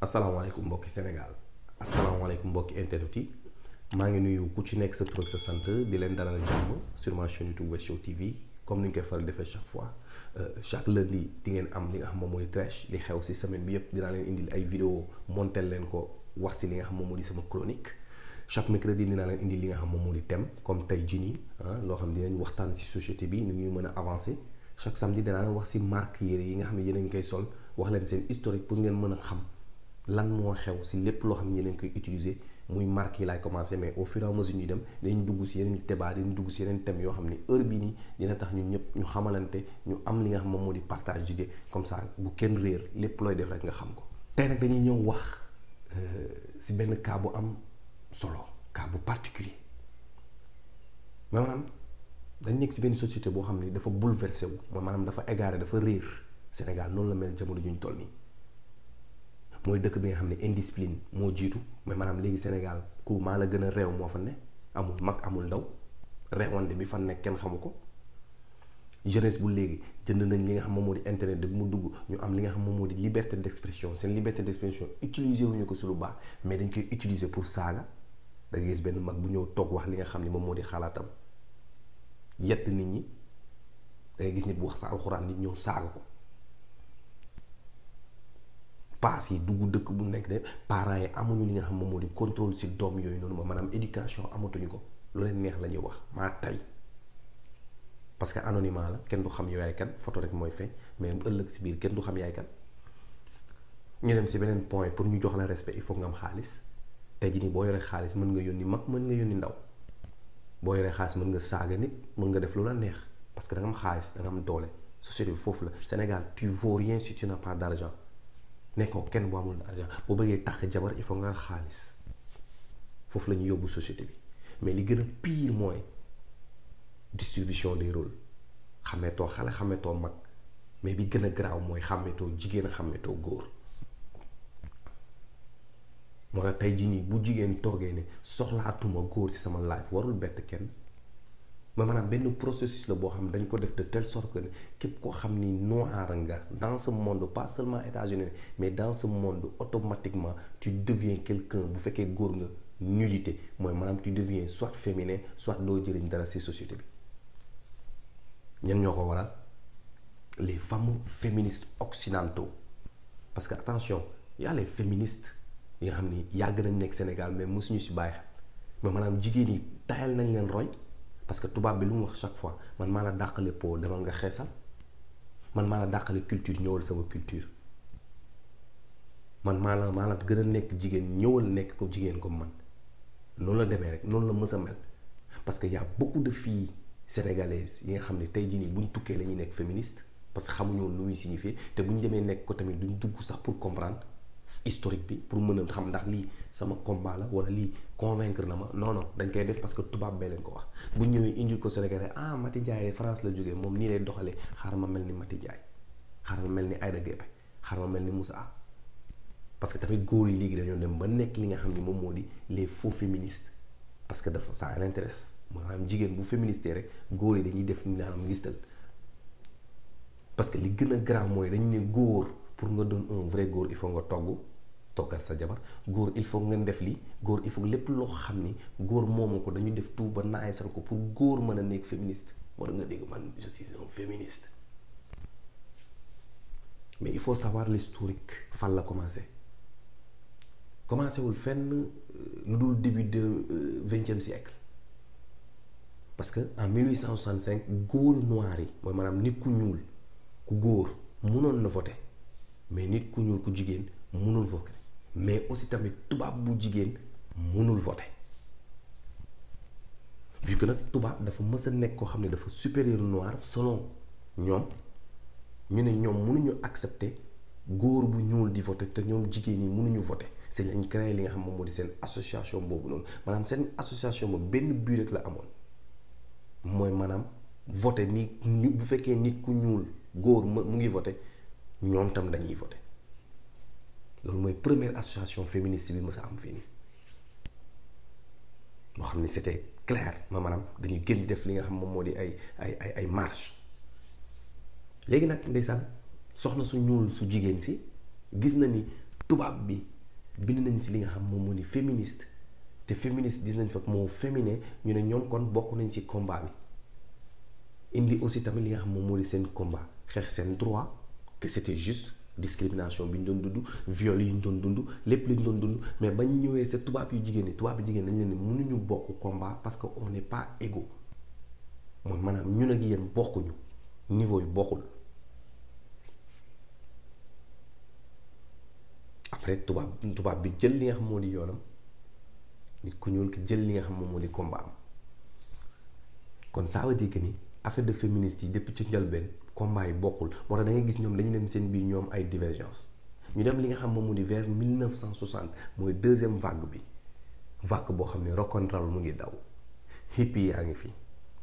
asalaamaaleykum mbokki Sénégal asalaamaaleykum mbokki internet yi maa ngi nuyu ku ci nekk sa tur ak sa sant di leen dalal jàmm sur ma chaîne YouTube Wes Show TV comme ni ñu koy faral defee chaque fois chaque lundi di ngeen am li nga xam moom mooy trash li xew si semaine bi yëpp dinaa leen indil ay vidéo montel leen ko wax si li nga xam moom moo di sama chronique chaque mercredi dinaa leen indil li nga xam moom moo di thème comme tey jii nii loo xam dinañ waxtaan si société bi ni ñuy mën a avancer chaque samedi dinaa leen wax si marque yére yi nga xam ne yéen a ngi koy sol wax leen seen historique pour ngeen mën a xam lan moo xew si lépp loo xam ne yéen a ngi koy utiliser muy marque yi laay commencé mais au fur et à mesure ñuy dem dañu dugg si yeneen débat dañu dugg si yeneen thèmes yoo xam ne heure bii nii dina tax ñun ñëpp ñu xamalante ñu am li nga xam moom moo di partage d'idées comme ça bu kenn réer lépp looy def rek nga xam ko. tey nag dañuy ñëw wax si benn cas bu am solo cas bu particulier maanaam dañ nekk si benn société boo xam ne dafa bouleversé wu mooy maanaam dafa égaré dafa réer Sénégal noonu la mel jamono juñ toll nii. mooy dëkk bi nga xam ne indiscipline moo jiitu mais maanaam léegi Sénégal ku maa la gën a réew moo fa ne amul mag amul ndaw réewande bi fa nekk kenn xamu ko jeunesse bu léegi jënd nañ li nga xam moom moo di internet bi mu dugg ñu am li nga xam moom moo di liberté d'expression seen liberté d'expression utiliser wuñu ko su lu baax mais dañ koy utiliser pour saaga da ngay gis benn mag bu ñëw toog wax li nga xam ne moom moo di xalaatam yett nit ñi da ngay gis nit bu wax sa alxuraan nit ñëw saaga ko. paas yi dugg dëkk bu nekk de parents yi amuñu li nga xam moom moo di contrôle si doom yooyu noonu ma maanaam éducation amatuñu ko lu leen neex la ñuy wax maa tay parce que anonymat la kenn du xam yow yaay kan photo rek mooy feeñ mais ëllëg si biir kenn du xam yaay kan ñu dem si beneen point pour ñu jox la respect il faut nga am xaalis tey jii nii boo yoree xaalis mën nga yónni mag mën nga yónni ndaw boo yoree xaalis mën nga saaga nit mën nga def lu la neex parce que da nga am xaalis da nga am doole société bi foofu la Sénégal tu vaux rien si tu n'as pas d'argent nekkoo kenn bu amul argent boo bëggee tax jabar il faut nga xaalis foofu la ñu yóbbu société bi mais li gën a pire mooy distribution des rôles xàmmeetoo xale xàmmeetoo mag mais bi gën a garaaw mooy xàmmeetoo jigéen a xàmmeetoo góor moo tax tey jii nii bu jigéen toogee ne soxlaatuma góor ci sama life warul bett kenn mais maanaam benn processus la boo xam dañ ko def de telle sorte que képp koo xam ni noir nga dans ce monde pas seulement États-Unis mais dans ce monde automatiquement tu deviens quelqu'un bu fekkee góor nga nullité mooy maanaam tu deviens soit féminin soit doo jëriñ dara ci société bi ñan ñoo ko waral les fameux féministes occidentaux parce que attention y a les féministes yi nga xam ni yàgg nañ nekk Sénégal mais mosuñu ci bàyyi mais maanaam jigéen yi tayal nañ leen roy parce que tubaab bi lu mu wax chaque fois man maa la dàqale po demal nga xeesal man maa la dàqale culture ñëwal sama culture man maa la gën a nekk jigéen ñëwal nekk ko jigéen comme man noonu la demee rek noonu la mës a mel parce que y a beaucoup de filles sénégalaises yi nga xam ne tey jii nii buñ tukkee la ñuy nekk féministe parce que xamuñoo lu muy signifier te buñ demee nekk ko tamit duñ dugg sax pour comprendre historique bi pour mën a xam ndax lii sama combat la wala lii convaincre na ma non dañ koy def parce que tubaab bee leen ko wax bu ñëwee indil ko Sénégalais Mati Ndiaye France la jógee moom nii lay doxalee xaaral ma mel ni Mati Ndiaye xaaral ma mel ni Aïda Gueye xaaral ma mel ni Moussa parce que tamit góor yi léegi dañoo dem ba nekk li nga xam ni moom moo di les faux féministes parce que dafa ça l'intéresse maanaam jigéen bu féministe rek góor yi dañuy def ni naanam ngistal parce que li gën a grave mooy dañ ne góor pour nga doon un vrai góor il faut nga toggal sa jabar góor il faut nga def lii góor il faut lépp loo xam ni góor moomu ko dañu def tout ba naayesal ko pour góor mën a nekk féministe wala nga dégg man je suis un féministe mais il faut savoir l'historique fan la commencé wul fenn lu dul début de 20e siècle parce que en 1865 góor noir yi mooy maanaam nit ku ñuul ku góor mënoon na voter mais nit ku ñuul ku jigéen mënul voter mais aussi tamit tubaab bu jigéen mënul voter vu que nag tubaab dafa mës a nekk koo xam ne dafa supérieur noir selon ñoom ñu ne ñoom mënuñu accepter góor bu ñuul di voter te ñoom jigéen ñi mënuñu voter c'est lañ créé li nga xam moom moo di seen association boobu noonu maanaam seen association boobu benn but rek la amoon mooy maanaam voter ni bu fekkee nit ku ñuul góor mu ngi voter ñoom tam dañuy voter loolu mooy première association féministe bi mës a am fii nii moo xam ne c'était clair maanaam dañuy gën def li nga xam moom moo di ay marche léegi nag ndeysaan soxna su ñuul su jigéen si gis na ni tubaab bi bind nañ si li nga xam moom moo di féministe te féministe gis nañ fa moo féminin ñu ne ñoom kon bokk nañ si combat bi indi aussi tamit li nga xam moom moo di seen combat xeex seen droit que c'était juste discrimination bi ñu doon dund viol yi ñu doon dund lépp li ñu doon dund mais bañ ñëwee sa tubaab yu jigéen ñi tubaab yu jigéen dañ leen ne mënuñu bokk combat parce que on n'est pas égaux mooy maanaam ñun ak yéen bokkuñu niveau yu bokkul. après tubaab bi jël li nga xam moo di yoonam nit ku ñuul ki jël li nga xam moom moo di combat am kon ça veut dire que ni affaire de féministe yi depuis ci njëlbeen combat yi bokkul moo tax da ngay gis ñoom dañu dem seen biir ñoom ay divergence ñu dem li nga xam moom moo di vers 1960 mooy deuxième vague bi vague boo xam ne rock and roll mu ngi daw hippie yaa ngi fi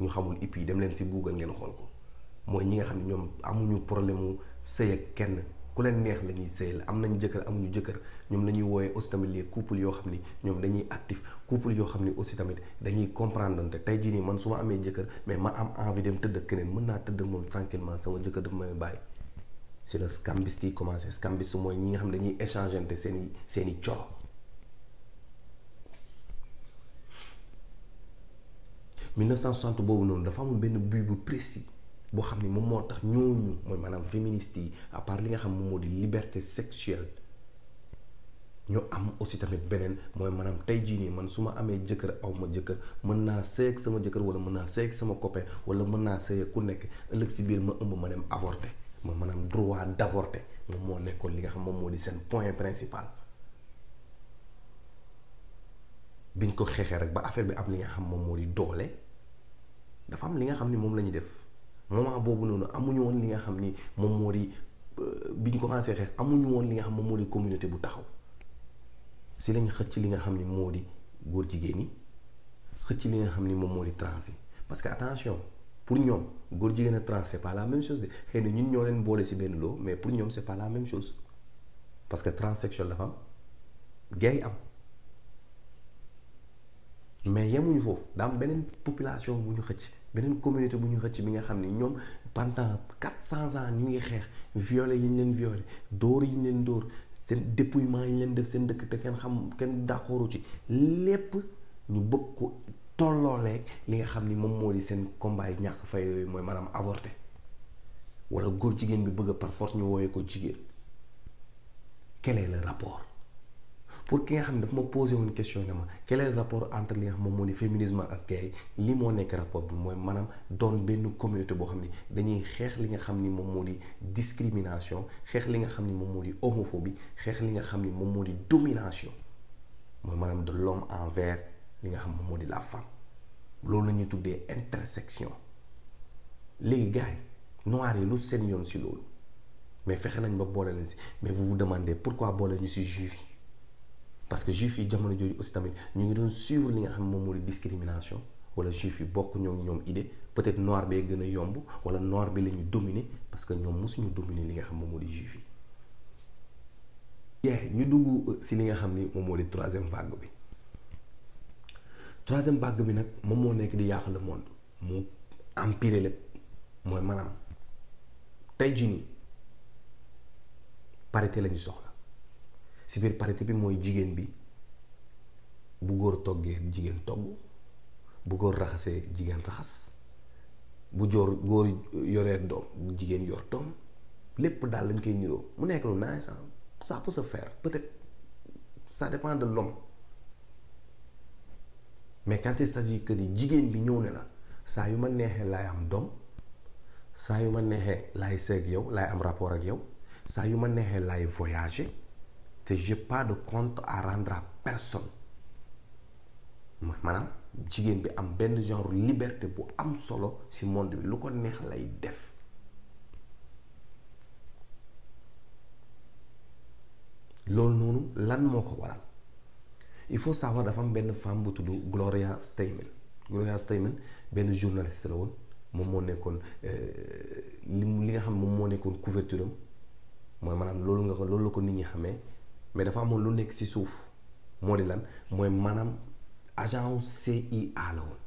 ñu xamul hippie dem leen si Google ngeen xool ko mooy ñi nga xam ne ñoom amuñu problème mu sëy ak kenn ku leen neex la ñuy sëyal am nañu jëkkër amuñu jëkkër ñoom la ñuy wooyee aussi tamit les couples yoo xam ni ñoom dañuy actif couple yoo xam ni aussi tamit dañuy comprendre te tey jii nii man su ma amee jëkkër mais ma am envie dem tëdd ak keneen mën naa tëdd ak moom tranquillement sama jëkkër daf may bàyyi c'est le scambiste yi commencé scambiste mooy ñi nga xam ne dañuy échangeante seeni coro 1960 boobu noonu dafa amul benn but bu précis boo xam ni moom moo tax ñooñu mooy maanaam féministes yi à part li nga xam moom moo di liberté sexuelle ñu am aussi tamit beneen mooy maanaam tey jii nii man su ma amee jëkkër aw ma jëkkër mën naa sëy ak sama jëkkër wala mën naa sëy ak sama copain wala mën naa sëy ak ku nekk ëllëg si biir ma ëmb ma dem avorter mooy maanaam droit d'avorter moom moo nekkoon li nga xam moom moo di seen point principal biñ ko xeexee rek ba affaire bi am li nga xam moom moo di doole dafa am li nga xam ni moom la ñuy def moment boobu noonu amuñu woon li nga xam ni moom moo di bi ñu commencé xeex amuñu woon li nga xam moom moo di communauté bu taxaw si lañ xëcc li nga xam ni moo di góor jigéen ñi xëcc li nga xam ni moom moo di trans yi parce que attention pour ñoom góor jigéen a trans c'est pas la même chose de xëy na ñun ñoo leen boole si benn loo mais pour ñoom c'est pas la même chose parce que transsexuel dafa am gay am mais yemuñu foofu daa am beneen population bu ñu xëcc beneen communauté bu ñu xëcc bi nga xam ni ñoom pendant 400 ans ñu ngi xeex violé yi ñu leen violé dóor yi ñu leen dóor seen dépouillement yi ñu leen def seen dëkk te kenn d'accordu ci lépp ñu bëgg ko tollooleeg li nga xam ni moom moo di seen combat yi ñàkk fay yooyu mooy maanaam avorté wala góor jigéen bi bëgg par force ñu woowee ko jigéen quel est le rapport pour ki nga xam ne daf ma posé woon question ne ma quel est le rapport entre li nga xam moom moo di féminisme ak gay li moo nekk rapport bi mooy maanaam doon benn communauté boo xam ne dañuy xeex li nga xam ni moom moo di discrimination xeex li nga xam ni moom moo di homophobie xeex li nga xam ni moom moo di domination mooy maanaam de l'homme envers li nga xam moom moo di la femme loolu la ñuy tuddee intersection léegi gars yi noirs yi lu seen yoon si loolu mais fexe nañ ba boole leen si mais vous vous demandez pourquoi boole ñu si juif yi parce que juif yi jamono jooju aussi tamit ñu ngi doon suivre li nga xam moom moo di discrimination wala juif yi bokk ñoom idée peut-être noir bee gën a yomb wala noir bi la ñu dominer parce que ñoom mosuñu dominer li nga xam moom moo di juif yi. ñu dugg si li nga xam ni moom moo di troisième vague bi troisième vague bi nag moom moo nekk di yàq le monde moo empiré lépp mooy maanaam tey jii nii parité la ñu soxla. si biir parité bi mooy jigéen bi bu góor toggee jigéen togg bu góor raxasee jigéen raxas bu góor yoree doom jigéen yor doom lépp daal lañ koy niroo mu nekk lu nice ça peut se faire peut-être ça dépend de l'homme mais quand il s'agit que ni jigéen bi ñëw ne la saa yu ma neexee laay am doom saa yu ma neexee laay seeg yow laay am rapport ak yow saa yu ma neexee laay voyager te j'ai pas de compte à rendre à personne maanaam jigéen bi am benn genre liberté bu am solo ci monde bi lu ko neex lay def loolu noonu lan moo ko waral il faut savoir dafa am benn femme bu tudd Gloria Steinem benn journaliste la woon moom moo nekkoon li nga xam moom moo nekkoon couverture am mooy maanaam loolu la ko nit ñi xamee mais dafa amoon lu nekk ci suuf moo di lan mooy maanaam agent CIA la woon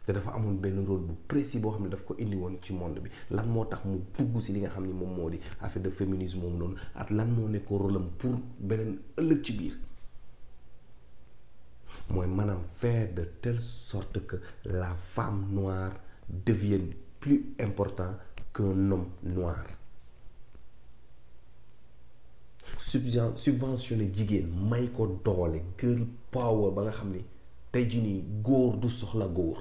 te dafa amoon benn rôle bu précis boo xam ne daf ko indi woon ci monde bi. lan moo tax mu dugg si li nga xam ni moom moo di affaire de féminisme moom noonu ak lan moo nekk rôle am pour beneen ëllëg ci biir mooy maanaam faire de telle sorte que la femme noire devienne plus important qu'un homme noir. Subventionné jigéen may ko doole girl power ba nga xam ni tey jii nii góor du soxla góor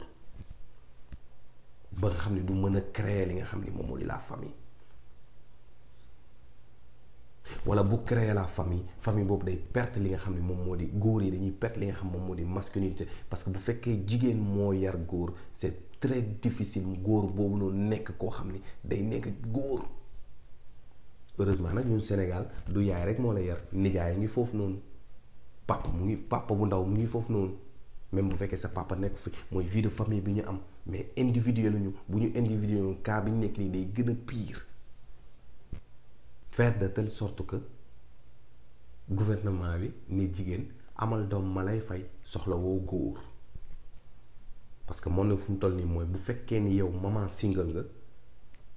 ba nga xam ni du mën a créer li nga xam ni moom moo di la famille wala bu créer la famille boobu day perte li nga xam ni moom moo di góor yi dañuy perte li nga xam moom moo di masculinité parce que bu fekkee jigéen moo yar góor c'est très difficile góor boobu noonu nekk koo xam ni day nekk góor. Heureusement nag ñun Sénégal du yaay rek moo la yar nijaay ngi foofu noonu papa bu ndaw mu ngi foofu noonu même bu fekkee sa papa nekk fi mooy vie de famille bi ñu am mais individuel ñu bu ñu individuel cas bi ñu nekk nii day gën a pire. Faire de telle sorte que gouvernement bi ni jigéen amal doom ma lay fay soxla woo góor parce que moom na fu mu toll nii mooy bu fekkee ni yow maman single nga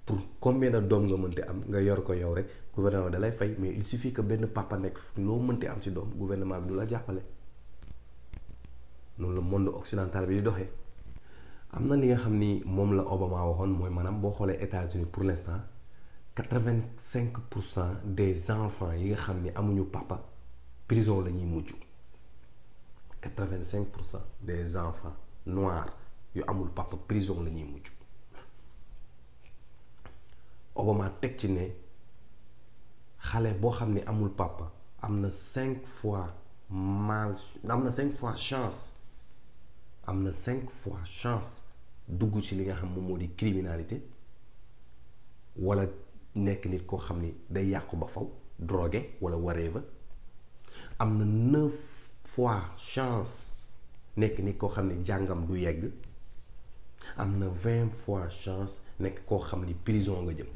pour combien de doom nga mënte am nga yor ko yow rek gouvernement da lay fay mais il suffit que benn papa nekk loo mënte am ci doom gouvernement bi du la jàppale. noonu la monde occidental bi di doxee. am na li nga xam ni moom la Obama waxoon mooy maanaam boo xoolee États-Unis pour l'instant 85% des enfants yi nga xam ni amuñu papa prison la ñuy mujj 85% des enfants noirs yu amul papa prison la ñuy mujj. Obama teg ci ne xale boo xam ne amul papa am na 5 fois chance dugg ci li nga xam moom moo di criminalité wala nekk nit koo xam ni day yàqu ba faw drogué wala whatever. am na 9 fois chance nekk nit koo xam ne jàngam du yegg. am na 20 fois chance nekk koo xam ni prison nga jëm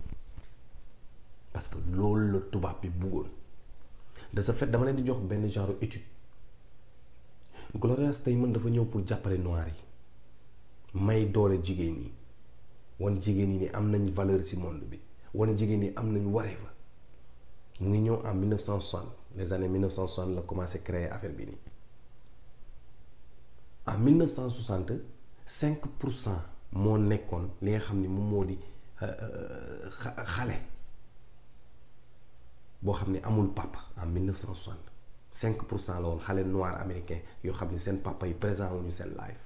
parce que loolu la tubaab bi buggoon. de ce fait dama leen di jox benn genre étude. Gloria Steinem dafa ñëw pour jàppale noir yi may doole jigéen ñi wan jigéen ñi ni am nañ valeur ci monde bi wan jigéen ñi am nañ whatever. mu ngi ñëw en 1960 les années 1960 la commencé créer affaire bi nii. en 1960 5% moo nekkoon li nga xam ni moom moo di xale boo xam ni amul papa en 1960 5% la woon xale noir américain yoo xam ni seen papa yi présent wuñu seen life.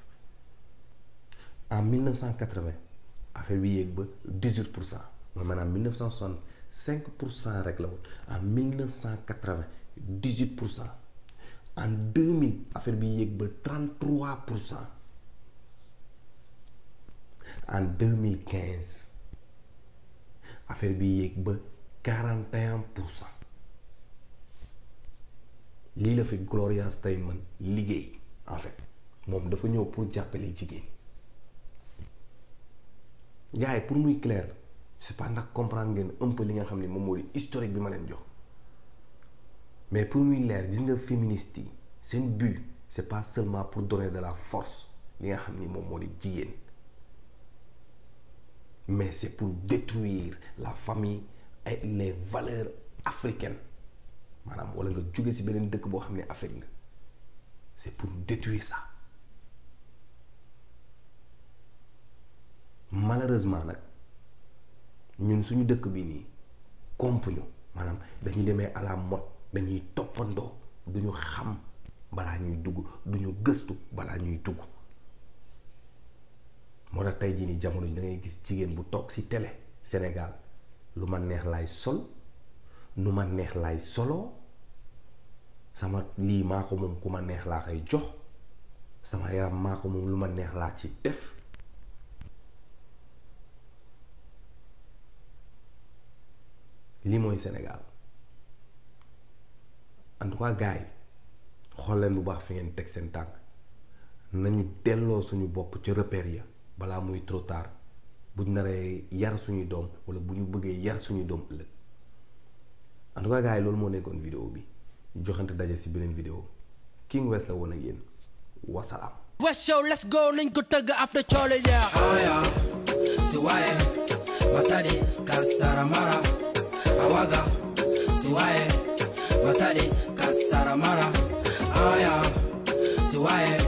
en 1980 affaire bi yéeg ba 18% mooy maanaam 1960 5% rek la woon. en 1980 18%. en 2000 affaire bi yéeg ba 33%. en 2015 affaire bi yéeg ba 41%. lii la fi Gloria Steinem liggéey en fait moom dafa ñëw pour jàppale jigéen. gars yi pour muy clair c'est pas ndax comprendre ngeen un peu li nga xam ne moom moo di historique bi ma leen jox mais pour muy leer gis nga féministes yi seen but c'est pas seulement pour donner de la force li nga xam ni moom moo di jigéen mais c'est pour détruire la famille et les valeurs africaines maanaam wala nga jóge ci beneen dëkk boo xam ne Afrique la c'est pour détruire ça. malheureusement nag ñun suñu dëkk bii nii kompuñu maanaam dañuy demee à la mode dañuy toppandoo duñu xam balaa ñuy dugg duñu gëstu balaa ñuy dugg. moo tax tey jii nii jamono ji da ngay gis jigéen bu toog ci télé Sénégal lu ma neex laay sol nu ma neex laay solo sama lii maa ko moom ku ma neex laa koy jox sama yaram maa ko moom lu ma neex laa ci def. lii mooy Sénégal en tout cas gars yi xool leen bu baax fi ngeen teg seen tànk nañu delloo suñu bopp ci repère ya balaa muy trop tard buñ naree yar suñuy doom wala bu ñu bëggee yar suñuy doom ëllëg. en tout cas gars yi loolu moo nekkoon vidéo bi ñu joxante daje ci beneen vidéo King West la woon ak yéen. wasalaam. West Show, let's go nañ ko tëgg after coole ya. Aya si waaye matadi kasaramara awaga si waaye matadi kasaramara aya si waaye